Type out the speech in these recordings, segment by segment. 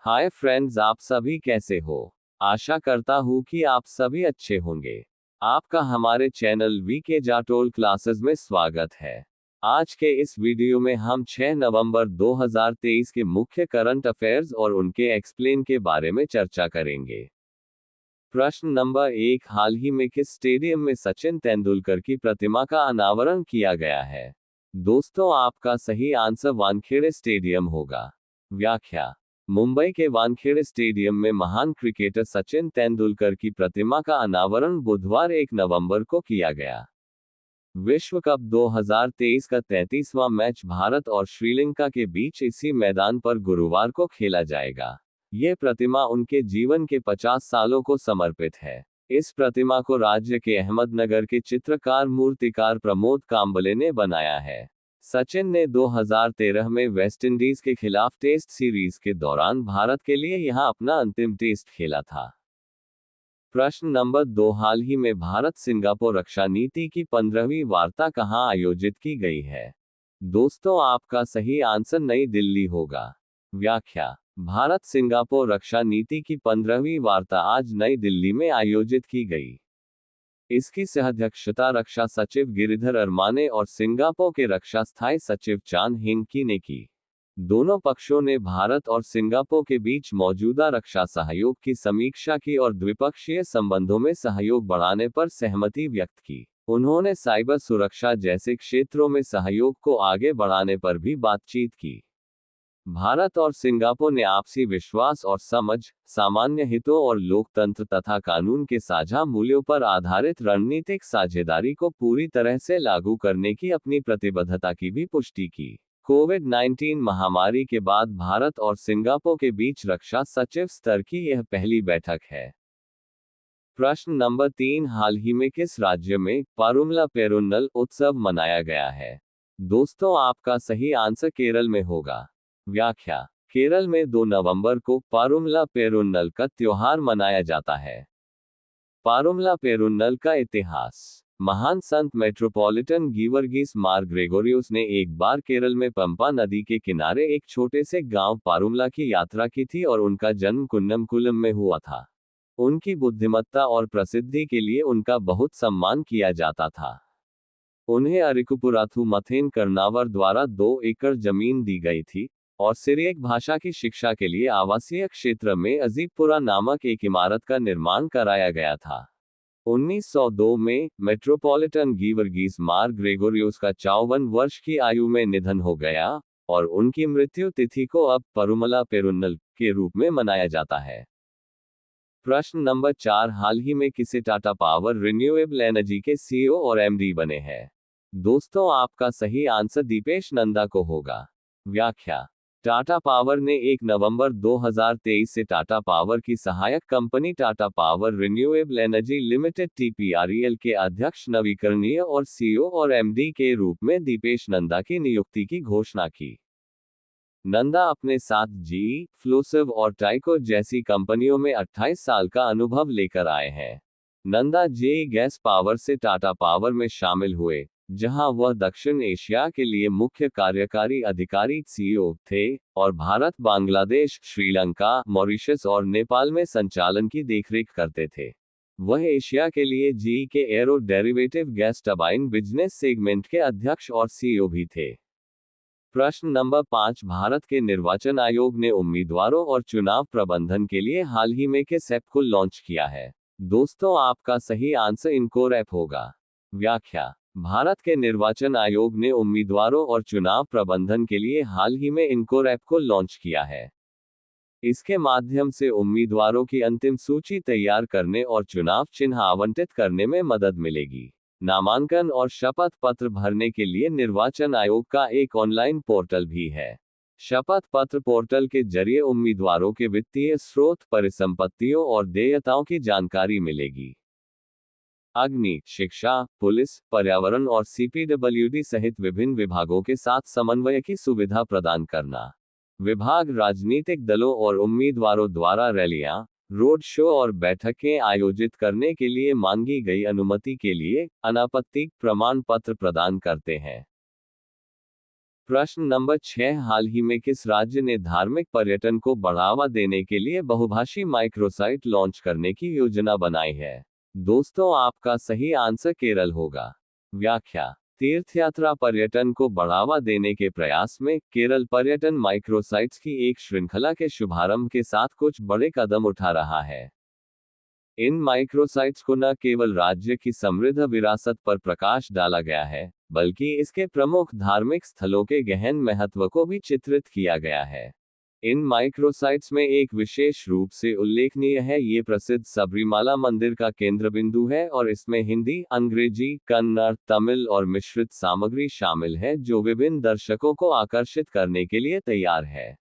Hi friends, आप सभी कैसे हो। आशा करता हूँ कि आप सभी अच्छे होंगे। आपका हमारे चैनल वीके जाटोल क्लासेस में स्वागत है। आज के इस वीडियो में हम 6 नवंबर 2023 के मुख्य करंट अफेयर्स और उनके एक्सप्लेन के बारे में चर्चा करेंगे। प्रश्न नंबर 1, हाल ही में किस स्टेडियम में सचिन तेंदुलकर की प्रतिमा का अनावरण किया गया है। दोस्तों, आपका सही आंसर वानखेड़े स्टेडियम होगा। व्याख्या: मुंबई के वानखेड़े स्टेडियम में महान क्रिकेटर सचिन तेंदुलकर की प्रतिमा का अनावरण बुधवार 1 नवंबर को किया गया। विश्व कप 2023 का 33वां मैच भारत और श्रीलंका के बीच इसी मैदान पर गुरुवार को खेला जाएगा। ये प्रतिमा उनके जीवन के 50 सालों को समर्पित है। इस प्रतिमा को राज्य के अहमदनगर के चित्रकार मूर्तिकार प्रमोद कांबले ने बनाया है। सचिन ने 2013 में वेस्टइंडीज के खिलाफ टेस्ट सीरीज के दौरान भारत के लिए यहां अपना अंतिम टेस्ट खेला था। प्रश्न नंबर 2, हाल ही में भारत सिंगापुर रक्षा नीति की 15वीं वार्ता कहां आयोजित की गई है। दोस्तों, आपका सही आंसर नई दिल्ली होगा। व्याख्या: भारत सिंगापुर रक्षा नीति की 15वीं वार्ता आज नई दिल्ली में आयोजित की गई। इसकी सह-अध्यक्षता रक्षा सचिव गिरिधर अरमाने और सिंगापुर के रक्षा स्थायी सचिव चान हेंग ने की। दोनों पक्षों ने भारत और सिंगापुर के बीच मौजूदा रक्षा सहयोग की समीक्षा की और द्विपक्षीय संबंधों में सहयोग बढ़ाने पर सहमति व्यक्त की। उन्होंने साइबर सुरक्षा जैसे क्षेत्रों में सहयोग को आगे बढ़ाने पर भी बातचीत की। भारत और सिंगापुर ने आपसी विश्वास और समझ, सामान्य हितों और लोकतंत्र तथा कानून के साझा मूल्यों पर आधारित रणनीतिक साझेदारी को पूरी तरह से लागू करने की अपनी प्रतिबद्धता की भी पुष्टि की। कोविड-19 महामारी के बाद भारत और सिंगापुर के बीच रक्षा सचिव स्तर की यह पहली बैठक है। प्रश्न नंबर 3, हाल ही में किस राज्य में पारुमला पेरुन्नल उत्सव मनाया गया है। दोस्तों, आपका सही आंसर केरल में होगा। व्याख्या: केरल में 2 नवंबर को पारुमला पेरुन्नल का त्योहार मनाया जाता है। पारुमला पेरुन्नल का इतिहास: महान संत मेट्रोपॉलिटन गीवर्गीस मार ग्रेगोरियोस ने एक बार केरल में पंपा नदी के किनारे एक छोटे से गांव पारुमला की यात्रा की थी और उनका जन्म कुन्नमकुलम में हुआ था। उनकी बुद्धिमत्ता और प्रसिद्धि के लिए उनका बहुत सम्मान किया जाता था। उन्हें अरिकुपुराथु मथेन कर्नावर द्वारा 2 एकड़ जमीन दी गई थी और सिरियक भाषा की शिक्षा के लिए आवासीय क्षेत्र में अजीबपुरा नामक एक इमारत का निर्माण कराया गया था। 1902 में मेट्रोपॉलिटन गीवर्गीस मार ग्रेगोरियोस का 54 वर्ष की आयु में निधन हो गया और उनकी मृत्यु तिथि को अब परुमला पेरुन्नल के रूप में मनाया जाता है। प्रश्न नंबर 4, हाल ही में किसे टाटा पावर रिन्यूएबल एनर्जी के सीईओ और एमडी बने हैं। दोस्तों, आपका सही आंसर दीपेश नंदा को होगा। व्याख्या: टाटा पावर ने 1 नवंबर 2023 से टाटा पावर की सहायक company Tata power renewable energy limited TPREL के अध्यक्ष नवीकरणीय और सीईओ और एमडी के रूप में दीपेश नंदा की नियुक्ति की घोषणा की। नंदा अपने साथ जीई, फ्लोसिव और टाइको जैसी कंपनियों में 28 साल का अनुभव लेकर आए हैं। नंदा जेई गैस पावर से टाटा पावर में शामिल हुए, जहां वह दक्षिण एशिया के लिए मुख्य कार्यकारी अधिकारी सीईओ थे और भारत, बांग्लादेश, श्रीलंका, मॉरिशस और नेपाल में संचालन की देखरेख करते थे। वह एशिया के लिए जीई के arrow derivative gas turbine business segment के अध्यक्ष और सीईओ भी थे। प्रश्न नंबर 5, भारत के निर्वाचन आयोग ने उम्मीदवारों और चुनाव प्रबंधन के लिए हाल ही में किस ऐप को लॉन्च किया है। दोस्तों, आपका सही आंसर इनकोर ऐप होगा। व्याख्या: भारत के निर्वाचन आयोग ने उम्मीदवारों और चुनाव प्रबंधन के लिए हाल ही में इनकोर ऐप को लॉन्च किया है। इसके माध्यम से उम्मीदवारों की अंतिम सूची तैयार करने और चुनाव चिन्ह आवंटित करने में मदद मिलेगी। नामांकन और शपथ पत्र भरने के लिए निर्वाचन आयोग का एक ऑनलाइन पोर्टल भी है। शपथ पत्र पोर्टल के जरिए उम्मीदवारों के वित्तीय स्रोत, परिसंपत्तियों और देयताओं की जानकारी मिलेगी। अग्नि, शिक्षा, पुलिस, पर्यावरण और सीपीडब्ल्यूडी सहित विभिन्न विभागों के साथ समन्वय की सुविधा प्रदान करना। विभाग राजनीतिक दलों और उम्मीदवारों द्वारा रैलियां, रोड शो और बैठकें आयोजित करने के लिए मांगी गई अनुमति के लिए अनापत्ति प्रमाण पत्र प्रदान करते हैं। प्रश्न नंबर 6, हाल ही में किस राज्य ने धार्मिक पर्यटन को बढ़ावा देने के लिए बहुभाषी माइक्रोसाइट लॉन्च करने की योजना बनाई है? दोस्तों, आपका सही आंसर केरल होगा। व्याख्या: तीर्थयात्रा पर्यटन को बढ़ावा देने के प्रयास में केरल पर्यटन माइक्रोसाइट्स की एक श्रृंखला के शुभारंभ के साथ कुछ बड़े कदम उठा रहा है। इन माइक्रोसाइट्स को न केवल राज्य की समृद्ध विरासत पर प्रकाश डाला गया है, बल्कि इसके प्रमुख धार्मिक स्थलों के गहन महत्व को भी चित्रित किया गया है। इन माइक्रोसाइट्स में एक विशेष रूप से उल्लेखनीय है ये प्रसिद्ध सबरीमाला मंदिर का केंद्र बिंदु है और इसमें हिंदी, अंग्रेजी, कन्नड़, तमिल और मिश्रित सामग्री शामिल है जो विभिन्न दर्शकों को आकर्षित करने के लिए तैयार है।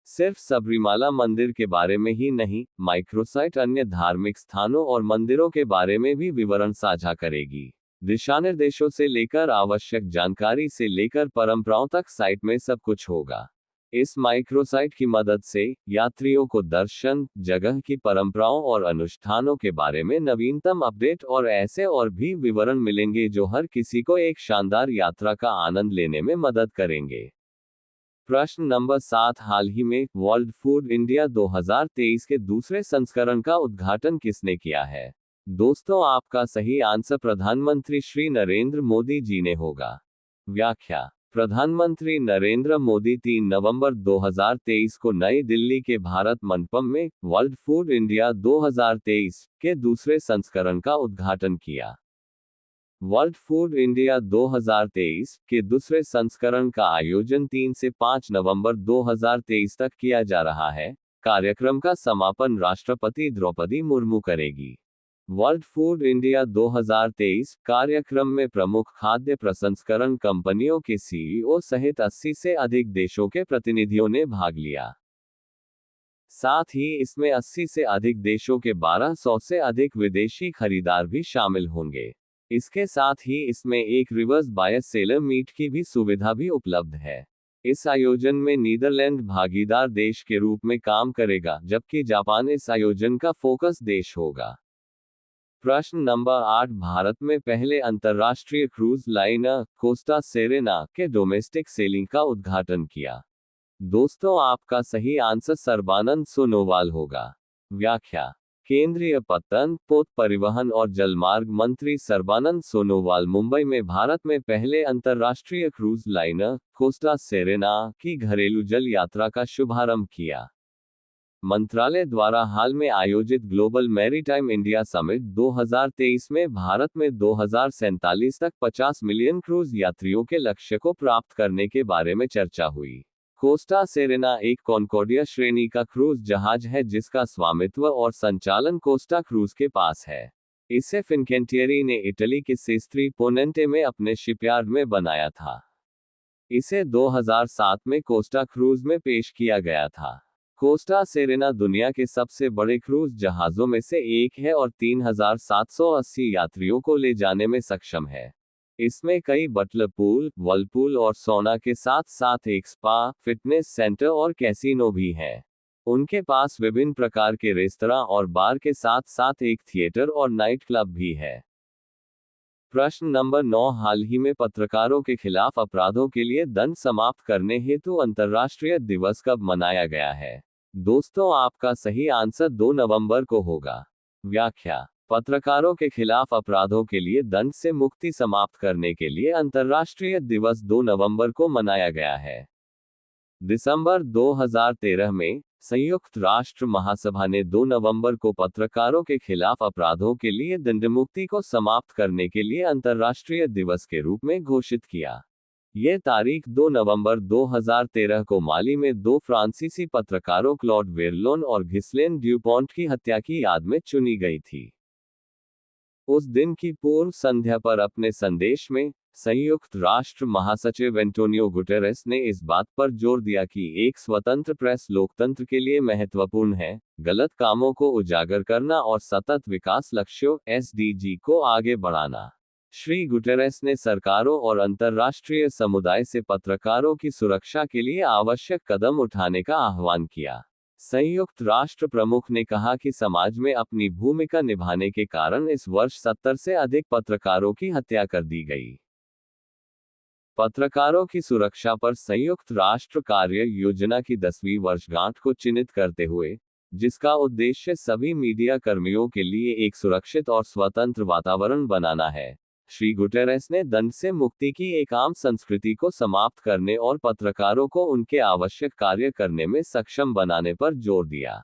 सिर्फ सबरीमाला मंदिर के बारे में ही नहीं, माइक्रोसाइट अन्य धार्मिक स्थानों और मंदिरों के बारे में भी विवरण साझा करेगी। दिशानिर्देशों से लेकर आवश्यक जानकारी से लेकर परंपराओं तक साइट में सब कुछ होगा। इस माइक्रोसाइट की मदद से यात्रियों को दर्शन, जगह की परंपराओं और अनुष्ठानों के बारे में नवीनतम अपडेट और ऐसे और भी विवरण मिलेंगे जो हर किसी को एक शानदार यात्रा का आनंद लेने में मदद करेंगे। प्रश्न नंबर 7, हाल ही में वर्ल्ड फूड इंडिया 2023 के दूसरे संस्करण का उद्घाटन किसने किया है? दोस्तों, आपका सही आंसर प्रधानमंत्री श्री नरेंद्र मोदी जी ने होगा। व्याख्या: प्रधानमंत्री नरेंद्र मोदी 3 नवंबर 2023 को नई दिल्ली के भारत मंडपम में वर्ल्ड फूड इंडिया 2023 के दूसरे संस्करण का उद्घाटन किया। वर्ल्ड फूड इंडिया 2023 के दूसरे संस्करण का आयोजन 3 से 5 नवंबर 2023 तक किया जा रहा है। कार्यक्रम का समापन राष्ट्रपति द्रौपदी मुर्मू करेगी। वर्ल्ड फूड इंडिया 2023 कार्यक्रम में प्रमुख खाद्य प्रसंस्करण कंपनियों के सीईओ सहित 80 से अधिक देशों के प्रतिनिधियों ने भाग लिया। साथ ही इसमें 80 से अधिक देशों के 1200 से अधिक विदेशी खरीदार भी शामिल होंगे। इसके साथ ही इसमें एक रिवर्स बायस सेलर मीट की भी सुविधा भी उपलब्ध है। इस आयोजन में नीदरलैंड भागीदार देश के रूप में काम करेगा, जबकि जापान इस आयोजन का फोकस देश होगा। प्रश्न नंबर 8, भारत में पहले अंतर्राष्ट्रीय क्रूज लाइनर कोस्टा सेरेना के डोमेस्टिक सेलिंग का उद्घाटन किया। दोस्तों, आपका सही आंसर सर्बानंद सोनोवाल होगा। व्याख्या: केंद्रीय पत्तन, पोत परिवहन और जलमार्ग मंत्री सर्बानंद सोनोवाल मुंबई में भारत में पहले अंतर्राष्ट्रीय क्रूज लाइनर कोस्टा सेरेना की घरेलू जल यात्रा का शुभारंभ किया। मंत्रालय द्वारा हाल में आयोजित ग्लोबल मैरीटाइम इंडिया समिट 2023 में भारत में 2047 तक 50 मिलियन क्रूज यात्रियों के लक्ष्य को प्राप्त करने के बारे में चर्चा हुई। कोस्टा सेरेना एक कॉन्कॉर्डिया श्रेणी का क्रूज जहाज है जिसका स्वामित्व और संचालन कोस्टा क्रूज के पास है। इसे फिनकेंटिएरी ने इटली के सेस्त्री पोनेंटे में अपने शिपयार्ड में बनाया था। इसे 2007 में कोस्टा क्रूज में पेश किया गया था। कोस्टा सेरेना दुनिया के सबसे बड़े क्रूज जहाजों में से एक है और 3780 यात्रियों को ले जाने में सक्षम है। इसमें कई बटलर पूल, वर्लपूल और सौना के साथ साथ एक स्पा, फिटनेस सेंटर और कैसीनो भी है। उनके पास विभिन्न प्रकार के रेस्तरां और बार के साथ साथ एक थिएटर और नाइट क्लब भी है। प्रश्न नंबर 9, हाल ही में पत्रकारों के खिलाफ अपराधों के लिए दंड समाप्त करने हेतु अंतर्राष्ट्रीय दिवस कब मनाया गया है? दोस्तों, आपका सही आंसर 2 नवंबर को होगा। व्याख्या: पत्रकारों के खिलाफ अपराधों के लिए दंड से मुक्ति समाप्त करने के लिए अंतर्राष्ट्रीय दिवस 2 नवंबर को मनाया गया है। दिसंबर 2013 में संयुक्त राष्ट्र महासभा ने 2 नवंबर को पत्रकारों के खिलाफ अपराधों के लिए दंडमुक्ति को समाप्त करने के लिए अंतर्राष्ट्रीय दिवस के रूप में घोषित किया। यह तारीख 2 नवंबर 2013 को माली में 2 फ्रांसीसी पत्रकारों क्लॉड वेरलोन और घिस्लेन ड्यूपॉन्ट की हत्या की याद में चुनी गई थी। उस दिन की पूर्व संध्या पर अपने संदेश में संयुक्त राष्ट्र महासचिव एंटोनियो गुटेरेस ने इस बात पर जोर दिया कि एक स्वतंत्र प्रेस लोकतंत्र के लिए महत्वपूर्ण है, गलत कामों को उजागर करना और सतत विकास लक्ष्यों (SDG) को आगे बढ़ाना। श्री गुटेरेस ने सरकारों और अंतर्राष्ट्रीय समुदाय से पत्रकारों की सुरक्षा के लिए आवश्यक कदम उठाने का आह्वान किया। संयुक्त राष्ट्र प्रमुख ने कहा कि समाज में अपनी भूमिका निभाने के कारण इस वर्ष 70 से अधिक पत्रकारों की हत्या कर दी गई। पत्रकारों की सुरक्षा पर संयुक्त राष्ट्र कार्य योजना की 10वीं वर्षगांठ को चिन्हित करते हुए, जिसका उद्देश्य सभी मीडिया कर्मियों के लिए एक सुरक्षित और स्वतंत्र वातावरण बनाना है, श्री गुटेरेस ने दंड से मुक्ति की एक आम संस्कृति को समाप्त करने और पत्रकारों को उनके आवश्यक कार्य करने में सक्षम बनाने पर जोर दिया।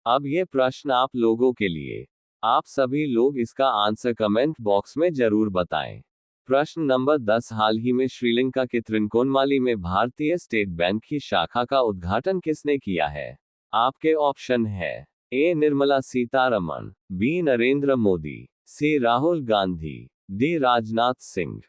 अब ये प्रश्न आप लोगों के लिए। आप सभी लोग इसका आंसर कमेंट बॉक्स में जरूर बताएं। प्रश्न नंबर 10, हाल ही में श्रीलंका के त्रिकोणामली में भारतीय स्टेट बैंक की शाखा का उद्घाटन किसने किया है? आपके ऑप्शन है ए निर्मला सीतारमण, बी नरेंद्र मोदी, सी राहुल गांधी, डी राजनाथ सिंह।